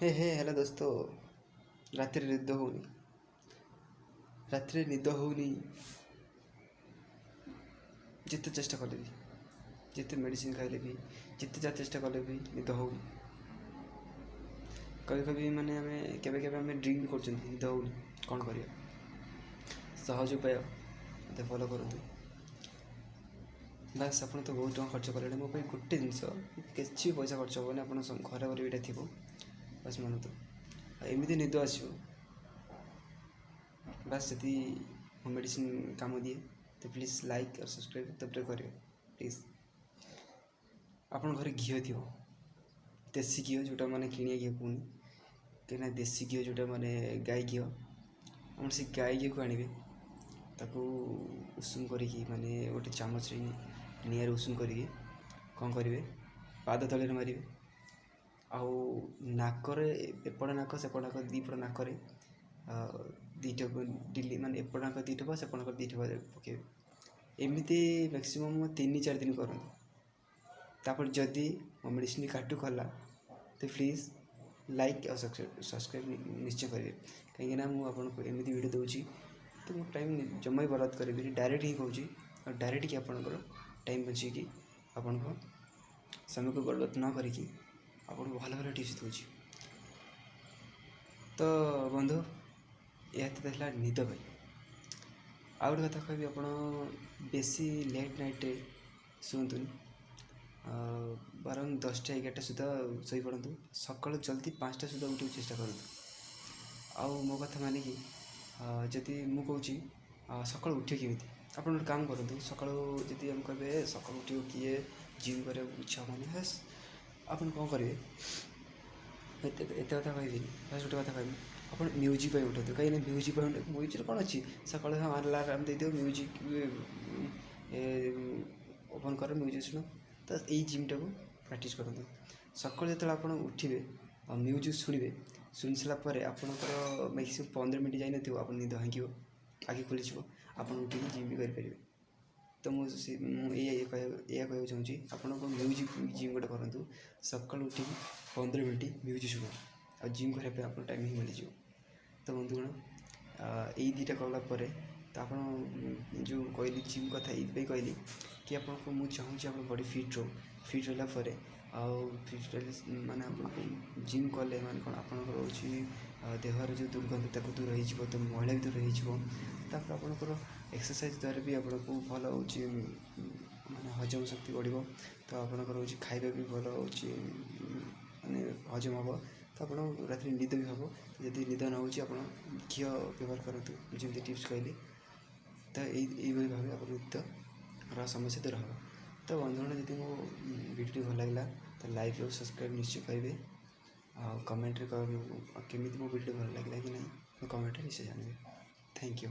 हे हे hello दोस्तों। रात्रि निद होनी, रात्रि निद होनी। जिते चेष्टा कले भी, जिते मेडिसिन खाइले भी, जिते जा चेष्टा कले भी निद हो। कभी कभी माने आमे केबे केबे आमे ड्रिंक कर निद होनी कौन कर सहज उपाय मत फलो करतु। बास आप तो बहुत टका खर्च कले मो गोटे जिनस कि पैसा खर्च हेनी आप घर घर ये थी बस मानतु एमती निद आसो बस जी मो मेडिसिन काम दिए तो प्लीज लाइक और सब्सक्राइब तब कर प्लीज। आपन घर घी थी देसी घी जोटा मैंने किणिया घी कहूनी कहीं देसी घी जोटा मैंने गाय घी आप से गाय घी को आने उषुम कर माने गोटे चामच निआर उषुम कर कौन करेंगे पाद तले मारे आउ नाकर एपट नाक सेपट नाक दीपट नाक दीट डिली माने एपट नाक दीठप सेपट नाक दीठप पके एमती मैक्सिमम 3-4 दिन कर तापर जदि मो मेडिसिन काटू कला तो प्लीज़ लाइक और सब्सक्राइब निश्चय करेंगे कहीं मुझे एमती वीडियो दूसरी तो मो टाइम जमा ही बर्बाद करी डायरेक्ट ही कहूँ और डायरेक्ट कि आपंकर टाइम बचे कि आपण समय को बर्बाद न करी आपको भल भल टिप्स दूँ। तो बंधु यह तो निद भाई आउ गोटे कथा कहि आप बेसी लेट नाइट शुतुनि बरं 10टा-11टा सुधा शई पड़तु सका जल्दी 5टा सुधा उठे चेष्टा करूँ। आउ मो कथा मानिकी जदि मु कहूँ सका उठे केमी आप काम करूँ सका जी आम कहे सका उठ किए जिम कर इच्छा होनी बस आप कौन करेंगे एत कथा कह बस गोटे कथा कह आप म्यूजिक उठो कहीं म्यूजिक म्यूजिक कौन अच्छी सका अलार्म दे दियो म्यूजिक ओपन कर म्यूजिक शुण तो यही जिमटा को प्राक्ट करूँ सका जो आप उठे म्यूजिक शुणे शुणी सारापर आपंकर मैक्सीम 15 मिनट जाइन आप निद भांग आगे खोली आप उठे जिम भी करेंगे। तो मुझे कहना चाहूँगी आपन म्यूजिक जिम गोटे करूँ सका उठ 15 मिनट म्यूजिक शुण आ जिम करने आप टाइम ही मिल जाए। तो बंधुगण यही दुटा कलापर तो आप जो कहली जिम कथा ये कहली कि आपको मुझे चाहूँगी आप बॉडी फिट रहा फिट माने आपको जिम कले माने कौन आप देहर जो दुर्गंध दूर हो तो महिला भी दूर होपर आपंकर एक्सरसाइज द्वारा भी आपको भल हो माने हजम शक्ति बढ़ तो आपंकर हो खाଇବା भी भल हो माने हजम हम तो आप रात निद भी हम जदि निद न हो घी व्यवहार करूँ जमी टिप्स कहली तो यही भाव आप निद समस्या दूर हम। तो बंधुगण जब मो वीडियो भल लगा तो लाइक और सब्सक्राइब निश्चय करेंगे कमेंट केमी मो वीडियो भल लगे कि नहीं कमेंट निश्चय जानवे। Thank you.